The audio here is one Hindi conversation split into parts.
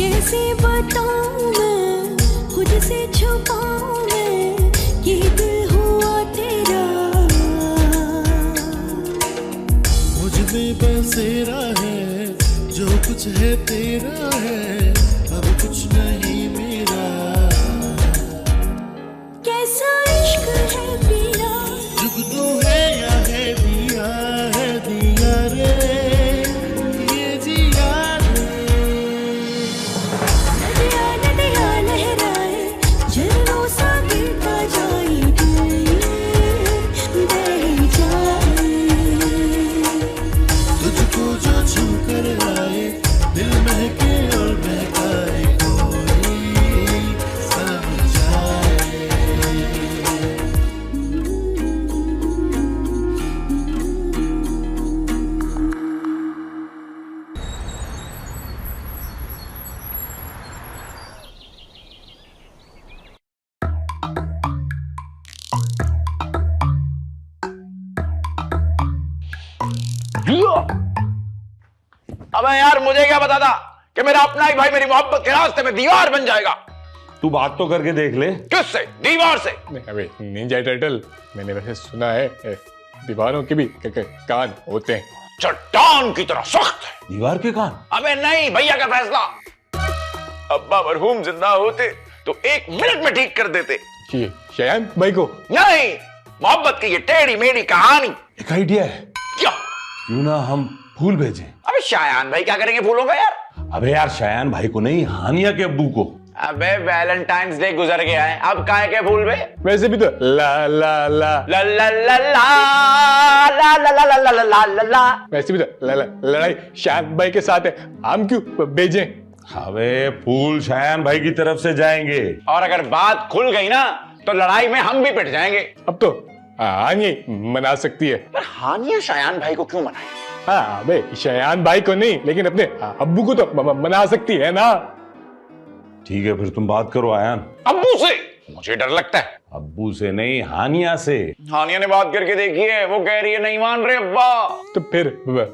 कैसे बताऊं मैं, खुद से छुपाऊं मैं, ये दिल हुआ तेरा। मुझ में बसेरा है, जो कुछ है तेरा है, अब कुछ नहीं मेरा। कैसा इश्क है पिया, जुगनू है या है दिया रे, ये जिया रे। नदिया नदिया लहराए, झरनों सा गिरता जाए, बह जाए। तुझको जो छू कर आए, दिल महके और महकाए, कोई समझाए। अबे यार मुझे क्या पता था कि मेरा अपना ही भाई मेरी मोहब्बत के रास्ते में दीवार बन जाएगा। तू बात तो करके देख ले। किससे? दीवार से। अबे निंजा टर्टल, मैंने वैसे सुना है दीवारों के भी कान होते हैं। चट्टान की तरह सख्त है। दीवार के कान? अबे नहीं, भैया का फैसला। अब्बा मरहूम जिंदा होते तो 1 मिनट में ठीक कर देते। ये शयान भाई को? नहीं, मोहब्बत की ये टेढ़ी मेढ़ी कहानी। एक आइडिया है। क्या? क्यों ना हम फूल भेजें? अबे शायान भाई क्या करेंगे फूलों का यार? अबे यार शायान भाई को नहीं, हानिया के अब्बू को। अबे वैलेंटाइन्स डे गुजर गया है, अब काहे के फूल बे? वैसे भी तो ला ला ला ला ला ला ला ला ला ला ला ला ला ला ला ला। वैसे भी तो लड़ाई शयान भाई के साथ है, हम क्यों भेजें? अबे फूल शायान भाई की तरफ से जाएंगे। और अगर बात खुल गई ना तो लड़ाई में हम भी पिट जाएंगे। अब तो हानिया मना सकती है। पर हानिया शायान भाई को क्यों मनाए? हाँ बे, शयान भाई को नहीं लेकिन अपने अब्बू को तो मना सकती है ना। ठीक है फिर तुम बात करो आयान। अब्बू से? मुझे डर लगता है। अब्बू से नहीं, हानिया से। हानिया ने बात करके देखी है, वो कह रही है नहीं मान रहे अब्बा। तो फिर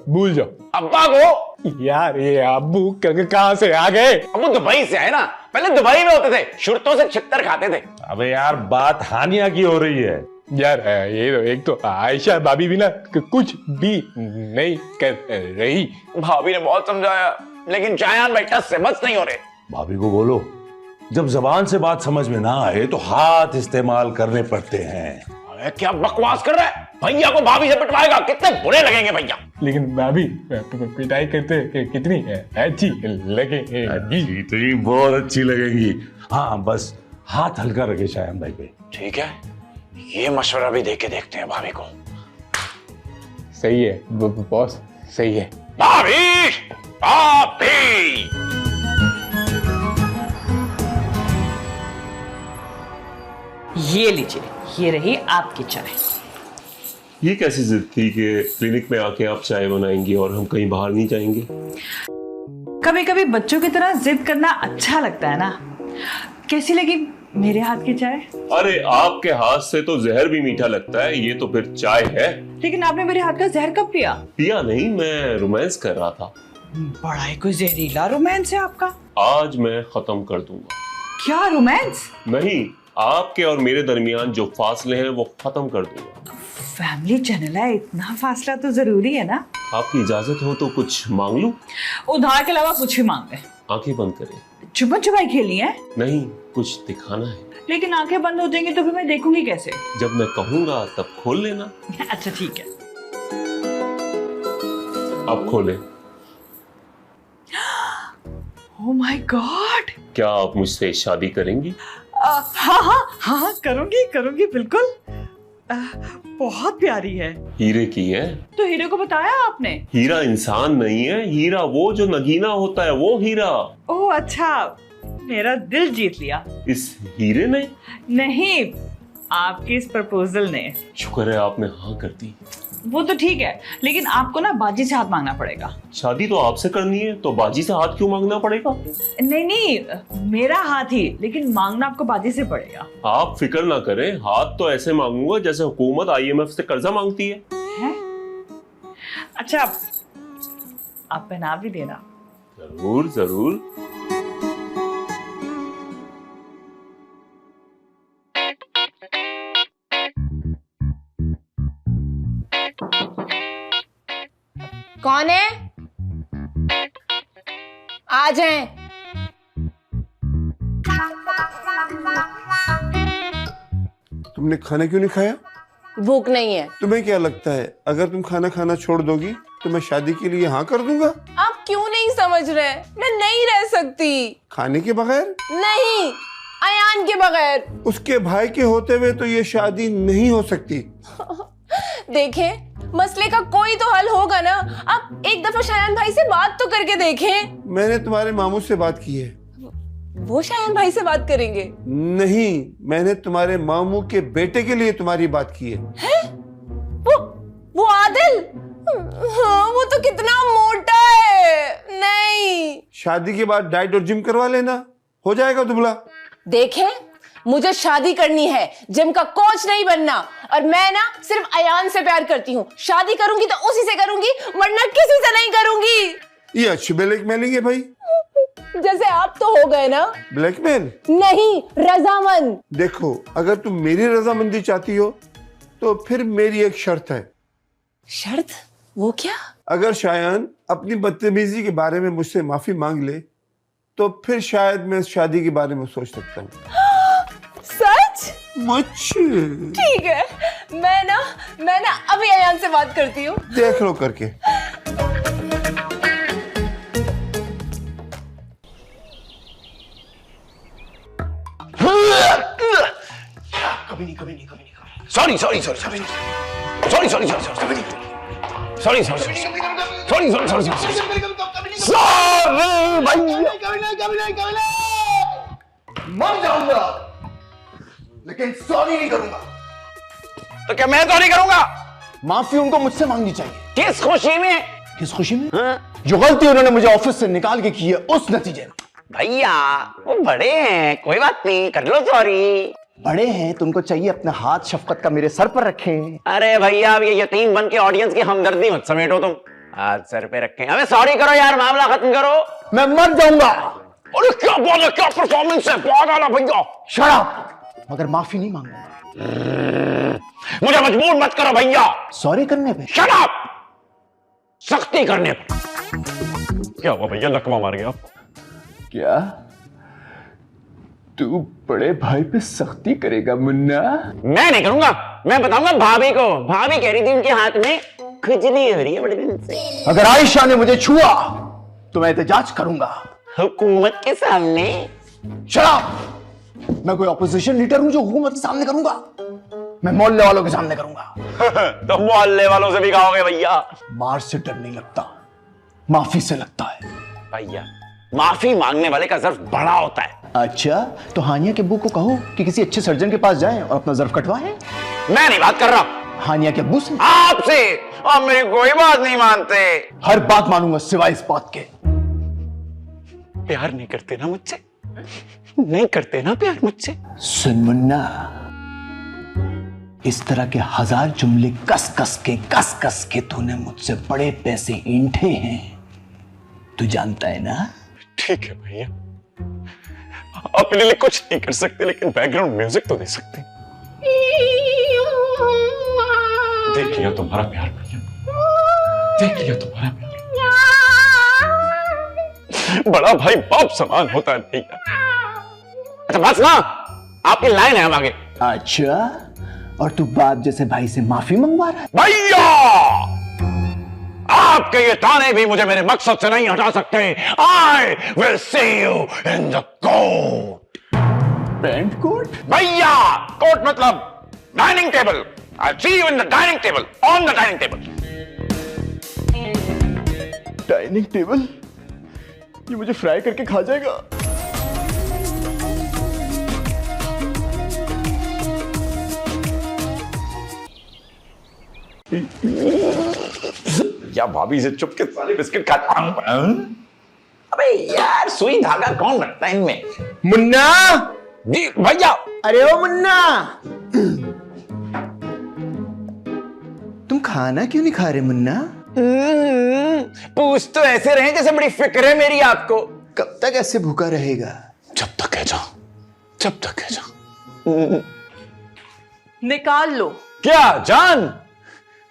भूल जाओ अब्बा को। यार ये अब्बू कहाँ से आ गए? अब्बू दुबई से आए ना, पहले दुबई में होते थे, शुरतों से छित्तर खाते थे। अबे यार बात हानिया की हो रही है। यार ये तो एक तो आयशा भाभी भी ना कुछ भी नहीं कर रही। भाभी ने बहुत समझाया लेकिन शायान भाई टस से मस नहीं हो रहे। भाभी को बोलो जब जबान से बात समझ में ना आए तो हाथ इस्तेमाल करने पड़ते हैं। अरे क्या बकवास कर रहा है? भैया को भाभी से पिटवाएगा, कितने बुरे लगेंगे भैया। लेकिन भाभी पिटाई करते कितनी अच्छी लगेगी। इतनी बहुत अच्छी लगेगी। हाँ बस हाथ हल्का रखे शायान भाई पे। ठीक है, ये मशवरा भी देके देखते हैं भाभी को। सही है बॉस, सही है। भाभी, भाभी। ये लीजिए, ये रही आपकी चाय। ये कैसी जिद थी कि क्लिनिक में आके आप चाय बनाएंगी और हम कहीं बाहर नहीं जाएंगे? कभी कभी बच्चों की तरह जिद करना अच्छा लगता है ना। कैसी लगी मेरे हाथ की चाय? अरे आपके हाथ से तो जहर भी मीठा लगता है, ये तो फिर चाय है। लेकिन आपने मेरे हाथ का जहर कब पिया? पिया नहीं, मैं रोमांस कर रहा था। बड़ा ही कोई जहरीला रोमांस है आपका। आज मैं खत्म कर दूंगा। क्या रोमांस? नहीं, आपके और मेरे दरमियान जो फासले हैं वो खत्म कर दूंगा। फैमिली चैनल है, इतना फासला तो जरूरी है ना। आपकी इजाजत हो तो कुछ मांग लूं? उधार के अलावा कुछ भी मांग ले। आंखें बंद करें। छुपन छुपाई खेलनी है? नहीं, कुछ दिखाना है। लेकिन आंखें बंद हो जाएंगी तो फिर मैं देखूंगी कैसे? जब मैं कहूंगा तब खोल लेना। अच्छा ठीक है। अब खोले। Oh my God. क्या आप मुझसे शादी करेंगी? हाँ हाँ हाँ, करूंगी करूंगी बिल्कुल। बहुत प्यारी है। हीरे की है? तो हीरे को बताया आपने? हीरा इंसान नहीं है, हीरा वो जो नगीना होता है, वो हीरा। ओह अच्छा, मेरा दिल जीत लिया। इस हीरे ने? नहीं, आपके इस प्रपोजल ने। शुक्र है आपने हाँ कर दी। वो तो ठीक है, लेकिन आपको ना बाजी से हाथ मांगना पड़ेगा। शादी तो आपसे करनी है तो बाजी से हाथ क्यों मांगना पड़ेगा? नहीं नहीं, मेरा हाथ ही, लेकिन मांगना आपको बाजी से पड़ेगा। आप फिक्र ना करें, हाथ तो ऐसे मांगूंगा जैसे हुकूमत IMF से कर्जा मांगती है। अच्छा, आप पहना भी देना। जरूर जरूर। कौन है? आ जाएं। तुमने खाना क्यों नहीं खाया? भूख नहीं है। तुम्हें क्या लगता है अगर तुम खाना खाना छोड़ दोगी तो मैं शादी के लिए हाँ कर दूंगा? आप क्यों नहीं समझ रहे? मैं नहीं रह सकती। खाने के बगैर? नहीं, अयान के बगैर। उसके भाई के होते हुए तो ये शादी नहीं हो सकती। देखें, मसले का कोई तो हल होगा ना। आप एक दफा शायान भाई से बात तो करके देखें। मैंने तुम्हारे मामू से बात की है। वो शायान भाई से बात करेंगे? नहीं, मैंने तुम्हारे मामू के बेटे के लिए तुम्हारी बात की है। वो आदिल? हाँ, वो तो कितना मोटा है। नहीं, शादी के बाद डाइट और जिम करवा लेना, हो जाएगा दुबला। देखें, मुझे शादी करनी है, जिम का कोच नहीं बनना। और मैं ना सिर्फ अयान से प्यार करती हूँ। शादी करूंगी तो उसी से करूंगी, वरना किसी से नहीं करूंगी। ये अच्छी ब्लैकमेलिंग है भाई। जैसे आप तो हो गए ना। ब्लैकमेल नहीं, रजामंद। देखो, अगर तुम मेरी रजामंदी चाहती हो तो फिर मेरी एक शर्त है। शर्त? वो क्या? अगर शायान अपनी बदतमीजी के बारे में मुझसे माफी मांग ले तो फिर शायद मैं शादी के बारे में सोच सकता हूँ। सच? मुझ ठीक है, मैं ना अभी अयान से बात करती हूँ। देख लो करके। कभी नहीं। सॉरी मर जाऊंगा लेकिन सॉरी नहीं करूंगा। तो क्या मैं तो नहीं करूंगा? माफी उनको मुझसे मांगनी चाहिए। किस खुशी में? किस खुशी में? जो गलती उन्होंने मुझे ऑफिस से निकाल के की है उस नतीजे में। भैया वो बड़े हैं, कोई बात नहीं, कर लो सॉरी। बड़े हैं तो उनको चाहिए अपना हाथ शफकत का मेरे सर पर रखें। अरे भैया अब ये यतीम बन के ऑडियंस की हमदर्दी मत समेटो तुम। हाथ सर पे रखें। अबे सॉरी करो यार, मामला खत्म करो। मैं मर जाऊंगा। अरे क्या बात है, क्या परफॉर्मेंस है, पागल है भैया। Shut up. मगर माफी नहीं मांगूंगा। मुझे मजबूर मत करो भैया। सॉरी करने पे? Shut up. सख्ती करने पे। क्या हुआ भैया, लकवा मार गया आपको? क्या तू बड़े भाई पे सख्ती करेगा मुन्ना? मैं नहीं करूंगा, मैं बताऊंगा भाभी को। भाभी कह रही थी उनके हाथ में खुजली हो रही है बड़े दिन से। अगर आयशा ने मुझे छुआ तो मैं एहतजाज करूंगा हुकूमत के सामने। शराब। मैं कोई ऑपोजिशन लीडर हूं जो हुकूमत के सामने करूंगा? मैं मोहल्ले वालों के सामने करूंगा। तो मोहल्ले वालों से भी कहोगे भैया? मार से डर नहीं लगता, माफी से लगता है। भैया माफी मांगने वाले का ज़र्फ बड़ा होता है। अच्छा, तो हानिया के अब्बू को कहो कि किसी अच्छे सर्जन के पास जाएं और अपना ज़र्फ कटवाएं। मैं नहीं बात कर रहा। हानिया के अब्बू से? आपसे। आप मेरी कोई बात नहीं मानते। हर बात मानूंगा सिवाय इस बात के। प्यार नहीं करते ना मुझसे? नहीं करते ना प्यार मुझसे? सुन मुन्ना, इस तरह के 1000 जुमले कस कस के तूने मुझसे बड़े पैसे ईंठे हैं, तू जानता है ना? ठीक है भैया, अपने लिए कुछ नहीं कर सकते लेकिन बैकग्राउंड म्यूजिक तो दे सकते। देख लिया तुम्हारा प्यार भैया, देख लिया तुम्हारा प्यार। बड़ा भाई बाप समान होता है भैया। अच्छा बस ना, आपकी लाइन है, हम आगे। अच्छा, और तू बाप जैसे भाई से माफी मंगवा रहा है? भैया आपके ये ताने भी मुझे मेरे मकसद से नहीं हटा सकते। I will see you in the court. Pant coat? भैया कोर्ट मतलब dining table. I see you in the dining table, on the dining table. Dining table? ये मुझे फ्राई करके खा जाएगा। या भाभी से चुप के सारे बिस्किट खाता हूं। अबे यार सुई धागा कौन रखता है इनमें? मुन्ना जी भैया। अरे ओ मुन्ना, तुम खाना क्यों नहीं खा रहे मुन्ना? पूछ तो ऐसे रहे जैसे बड़ी फिक्र है मेरी आपको। कब तक ऐसे भूखा रहेगा? जब तक है जा, जब तक है जा। निकाल लो। क्या जान?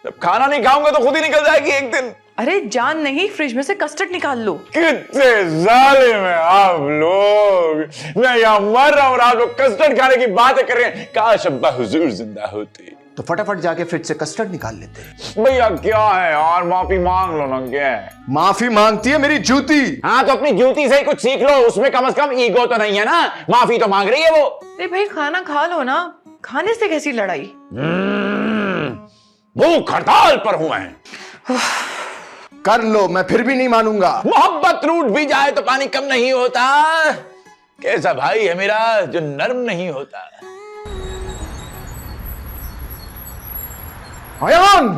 जब खाना नहीं खाऊंगा तो खुद ही निकल जाएगी एक दिन। अरे जान नहीं, फ्रिज में से कस्टर्ड निकाल लो। कितने जालिम हैं आप लोग। मैं यहाँ मर रहा हूँ, रात को कस्टर्ड खाने की बातें कर रहे हैं। काश अब्बा हुजूर जिंदा होते। तो फटाफट जाके फ्रिज से कस्टर्ड निकाल लेते हैं। भैया क्या है यार, माफी मांग लो ना। क्या है? माफी मांगती है मेरी जूती। हाँ तो अपनी जूती से ही कुछ सीख लो, उसमें कम से कम ईगो तो नहीं है ना। माफी तो मांग रही है वो। अरे भाई खाना खा लो ना, खाने से कैसी लड़ाई। भूख हड़ताल पर हूं मैं। कर लो, मैं फिर भी नहीं मानूंगा। मोहब्बत रूठ भी जाए तो पानी कम नहीं होता। कैसा भाई है मेरा जो नर्म नहीं होता। अयान,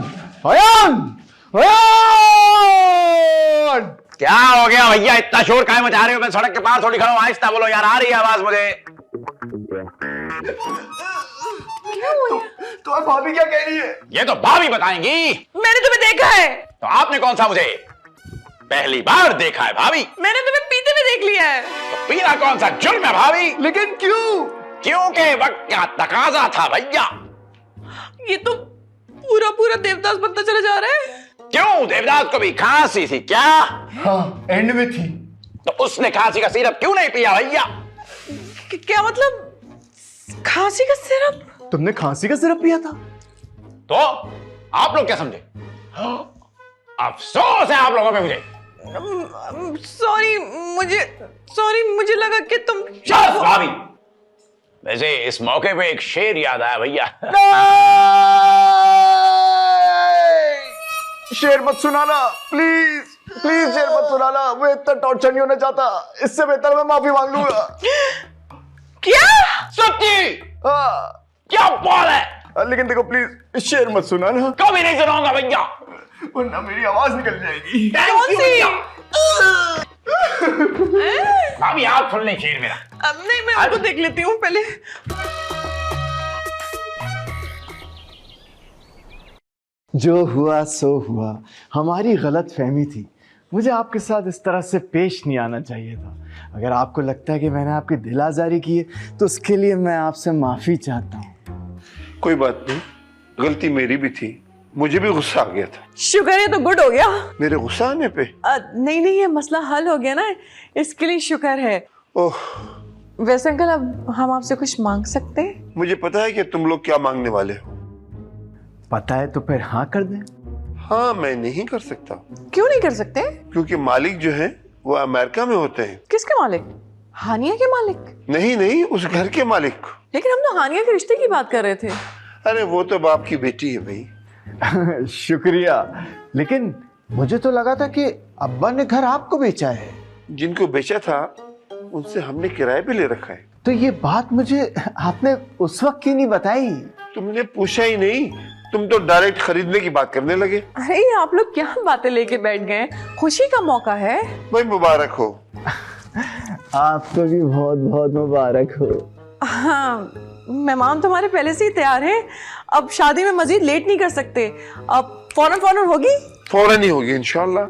अयान, अयान! क्या हो गया भैया, इतना शोर काहे मचा रहे हो? मैं सड़क के पार थोड़ी खड़ा हूं, आहिस्ता बोलो यार, आ रही है आवाज मुझे। क्या हुआ? तो भाभी क्या कह रही है? ये तो भाभी बताएंगी। मैंने तुम्हें देखा है। तो आपने कौन सा मुझे पहली बार देखा है भाभी? मैंने तुम्हें पीते हुए देख लिया है। तो पीना कौन सा जुर्म है भाभी? लेकिन क्यों? क्योंकि वक्त क्या तकाजा था भैया। ये तो पूरा पूरा देवदास बनता चला जा रहा है। क्यों, देवदास को भी खांसी थी क्या? हाँ, एंड में थी। तो उसने खांसी का सिरप क्यों नहीं पिया भैया? क्या मतलब खांसी का सिरप? तुमने खांसी का सिरप पिया था? तो आप लोग क्या समझे? अफसोस है आप लोगों पे मुझे। सॉरी, मुझे लगा कि तुम। शाबाश भाभी। वैसे इस मौके पे एक शेर याद आया भैया। शेर मत सुनाना प्लीज, प्लीज शेर मत सुनाना। मैं इतना टॉर्चर नहीं होना चाहता। इससे बेहतर मैं माफी मांग लूंगा। क्या? सच्ची? हाँ। क्या बात है? लेकिन देखो प्लीज शेर मत सुनाना। कभी नहीं सुनाऊंगा भैया, वरना मेरी आवाज निकल जाएगी। कौन सी? भाभी आप सुन लें शेर मेरा। अब नहीं, मैं आपको देख लेती हूँ पहले। जो हुआ सो हुआ, हमारी गलत फहमी थी। मुझे आपके साथ इस तरह से पेश नहीं आना चाहिए था। अगर आपको लगता है कि मैंने आपकी दिल आज़ारी की है तो उसके लिए मैं आपसे माफ़ी चाहता हूँ। कोई बात नहीं, गलती मेरी भी थी, मुझे भी गुस्सा आ गया था। शुक्र है तो गुड हो गया। मेरे गुस्सा आने पे? नहीं, ये मसला हल हो गया ना, इसके लिए शुक्र है। ओह, वैसे अंकल अब हम आपसे कुछ मांग सकते हैं? मुझे पता है कि तुम लोग क्या मांगने वाले हो। पता है तो फिर हाँ कर दें। हाँ, मैं नहीं कर सकता। क्यों नहीं कर सकते? क्योंकि मालिक जो है वो अमेरिका में होते हैं। किसके मालिक? हानिया के मालिक? नहीं, उस घर के मालिक। लेकिन हम तो हानिया के रिश्ते की बात कर रहे थे। अरे वो तो बाप की बेटी है भाई। शुक्रिया, लेकिन मुझे तो लगा था कि अब्बा ने घर आपको बेचा है। जिनको बेचा था उनसे हमने किराए पे ले रखा है। तो ये बात मुझे आपने उस वक्त क्यों नहीं बताई? तुमने पूछा ही नहीं, तुम तो डायरेक्ट खरीदने की बात करने लगे। अरे आप लोग क्या बातें लेके बैठ गए? खुशी का मौका है। भाई मुबारक हो। आपको भी बहुत बहुत मुबारक हो। हाँ, मेहमान तुम्हारे पहले से ही तैयार हैं। अब शादी में मजीद लेट नहीं कर सकते। अब फौरन होगी? फौरन ही होगी इंशाल्लाह।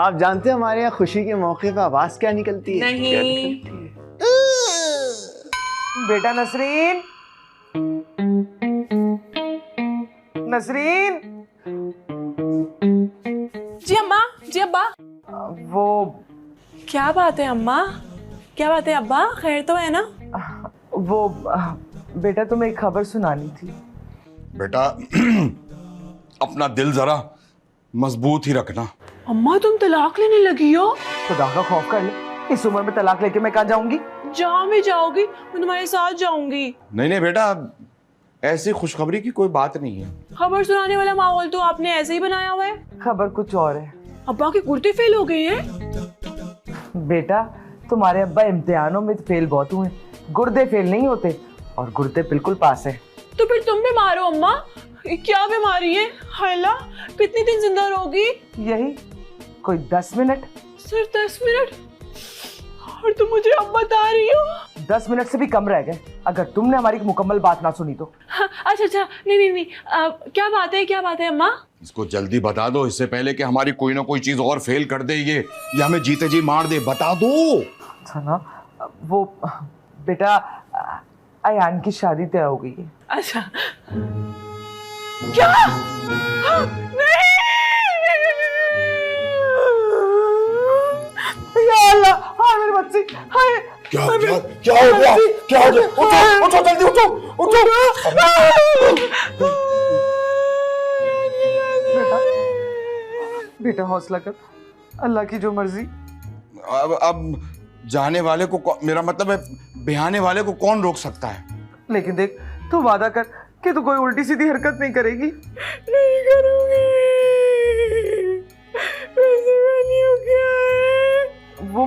आप जानते हैं हमारे यहाँ खुशी के मौके पर आवाज क्या निकलती है? नहीं। बेटा नसरीन, नसरीन। जी अम्मा, जी अब्बा। वो क्या बात है अम्मा? क्या बात है अब्बा? खैर तो है ना? वो बेटा तुम्हें एक खबर सुनानी थी। बेटा अपना दिल जरा मजबूत ही रखना। अम्मा तुम तलाक लेने लगी हो? खुदा का खौफ कर ले, इस उम्र में तलाक लेके मैं कहाँ जाऊंगी? जहाँ भी जाओगी मैं तुम्हारे साथ जाऊंगी। नहीं बेटा, ऐसी खुशखबरी की कोई बात नहीं है। खबर सुनाने वाला माहौल तो आपने ऐसे ही बनाया हुआ है। खबर कुछ और है। अब्बा के कुर्ते फेल हो गए हैं। बेटा तुम्हारे अब्बा इम्तिहानों में फेल बहुत हुए, गुर्दे फेल नहीं होते, और गुर्दे बिल्कुल पास है। तो फिर तुम बीमार हो अम्मा? क्या बीमारी है? हायला, कितने दिन जिंदा रहोगी? यही कोई 10 मिनट। सिर्फ 10 मिनट? और तुम मुझे अब बता रही हो? 10 मिनट से भी कम रह गए अगर तुमने हमारी मुकम्मल बात ना सुनी तो। हाँ, अच्छा, नहीं, क्या बात है अम्मा? इसको जल्दी बता दो, इससे पहले कि हमारी कोई ना कोई चीज और फेल कर दे ये हमें जीते जी मार दे। बता दो। अच्छा ना, वो बेटा अयान की शादी तय हो गई है। अच्छा, क्या? नहीं, मर्सी, हाय क्या हो गया? क्या हो गया? क्या हो गया? उठो, उठो, जल्दी उठो, उठो। बेटा हौसला कर, अल्लाह की जो मर्जी। अब जाने वाले को मेरा मतलब है बिहाने वाले को कौन रोक सकता है? लेकिन देख, तू वादा कर कि तू कोई उल्टी सीधी हरकत नहीं करेगी। नहीं करूंगी। वैसे मैंने क्या है? वो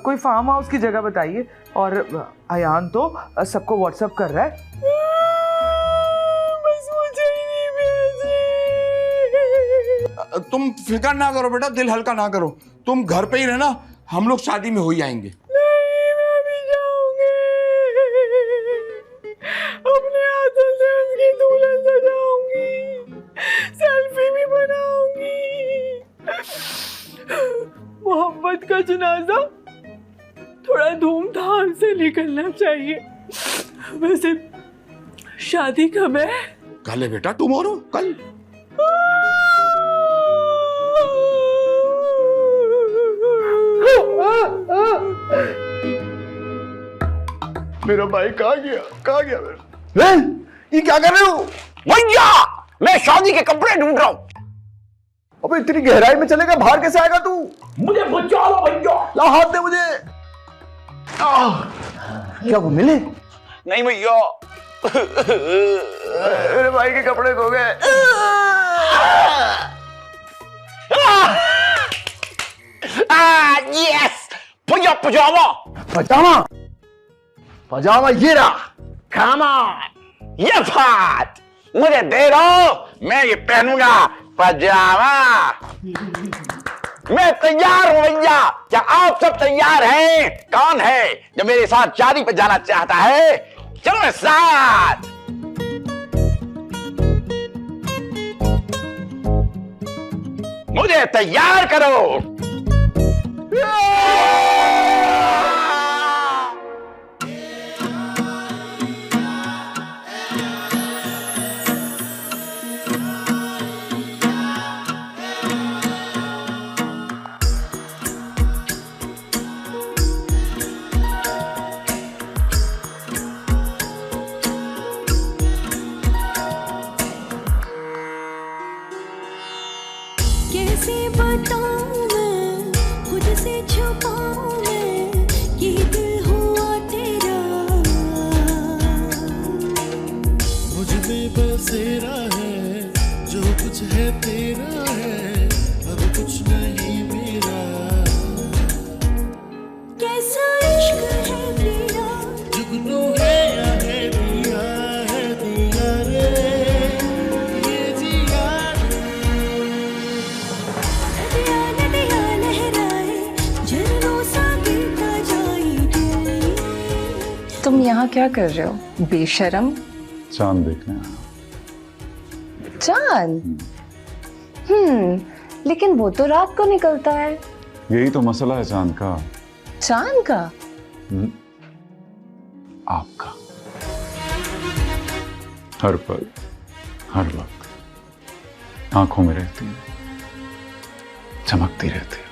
कोई फार्म हाउस की जगह बताइए, और अयान तो सबको व्हाट्सएप कर रहा है। बस मुझे ही नहीं भेजे। तुम फिक्र ना करो बेटा, दिल हल्का ना करो, तुम घर पे ही रहना, हम लोग शादी में हो ही आएंगे। नहीं, मैं भी जाऊंगी। अपने हाथों से उसकी दुल्हन सजाऊंगी, सेल्फी भी बनाऊंगी। मोहब्बत का जनाजा थोड़ा धूमधाम से निकलना चाहिए। वैसे शादी कब है? कल है बेटा, टुमारो, कल। मेरा भाई कहाँ गया? कहाँ गया मेरा? ये क्या कर रहे हो? भैया, मैं शादी के कपड़े ढूंढ रहा हूँ। अबे इतनी गहराई में चलेगा, बाहर कैसे आएगा तू? मुझे बचा लो भैया। ला हाथ दे मुझे। क्या वो मिले? नहीं भैया, मेरे भाई के कपड़े खो गए। यस भैया, पजामा। पजामा? पजामा ये रहा। कम ऑन, ये बात मुझे दे दो, मैं ये पहनूंगा पजामा। मैं तैयार हूं भैया, क्या आप सब तैयार हैं? कौन है जो मेरे साथ शादी पे जाना चाहता है? चलो मेरे साथ। मुझे तैयार करो। कैसे बताऊं मैं, खुद से छुपाऊं मैं, ये दिल हुआ तेरा। मुझ में बसेरा है, जो कुछ है तेरा है, अब कुछ नहीं मेरा। कैसा इश्क है तेरा, जुगनू है या है दिया रे, ये जिया नदिया नदिया लहराए, झरनों सा गिरता जाए दिल। तुम यहाँ क्या कर रहे हो बेशरम? चांद देखने आया। चांद? लेकिन वो तो रात को निकलता है। यही तो मसला है चांद का। चांद का? आपका। हर पल, हर वक्त आंखों में रहती है, चमकती रहती है।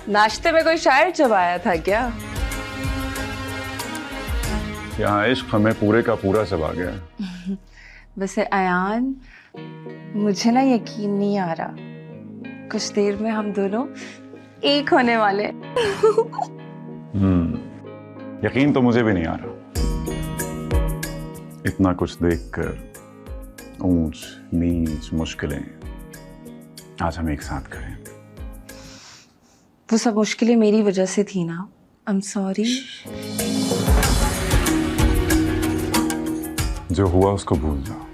नाश्ते में कोई शायर चबाया था क्या? यहाँ इश्क हमें पूरे का पूरा चबा गया। वैसे अयान, मुझे ना यकीन नहीं आ रहा, कुछ देर में हम दोनों एक होने वाले। यकीन तो मुझे भी नहीं आ रहा। इतना कुछ देखकर, ऊंच नीच मुश्किलें आज हम एक साथ करें। वो सब मुश्किलें मेरी वजह से थी ना। I am sorry. जो हुआ उसको भूल जाओ,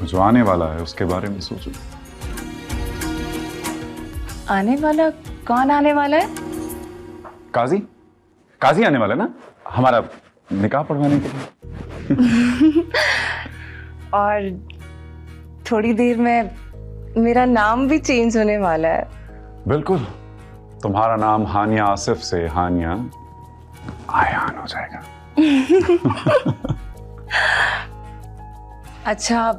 जो आने वाला है उसके बारे में सोचो। आने वाला? कौन आने वाला है? काजी, काजी आने वाला है ना, हमारा निकाह पढ़वाने के लिए। और थोड़ी देर में मेरा नाम भी चेंज होने वाला है। बिल्कुल, तुम्हारा नाम हानिया आसिफ से हानिया आयान हो जाएगा। अच्छा,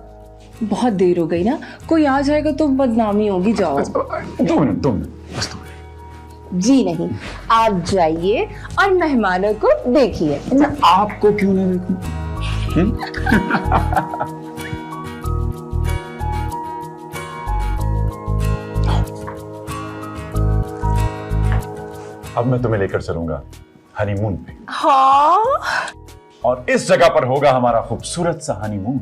बहुत देर हो गई ना, कोई आ जाएगा तो बदनामी होगी। जाओ। 2 मिनट बस 2 मिनट। जी नहीं, आप जाइए और मेहमानों को देखिए। मैं आपको क्यों नहीं देखूं? अब मैं तुम्हें लेकर चलूंगा हनीमून पे। हाँ, और इस जगह पर होगा हमारा खूबसूरत सा हनीमून।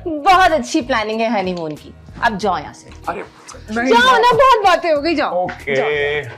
बहुत अच्छी प्लानिंग है हनीमून की। अब जाओ यहाँ से। अरे जाओ ना, बहुत बातें हो गई। जाओ। ओके। जाओ।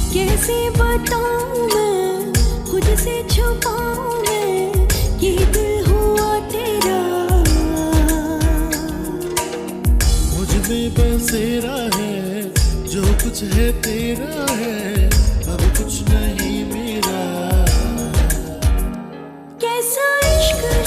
कैसे बताऊं मैं, खुद से छुपाऊं मैं, ये दिल हुआ तेरा। मुझ में बसेरा है, जो कुछ है तेरा है, अब कुछ नहीं मेरा। कैसा इश्क है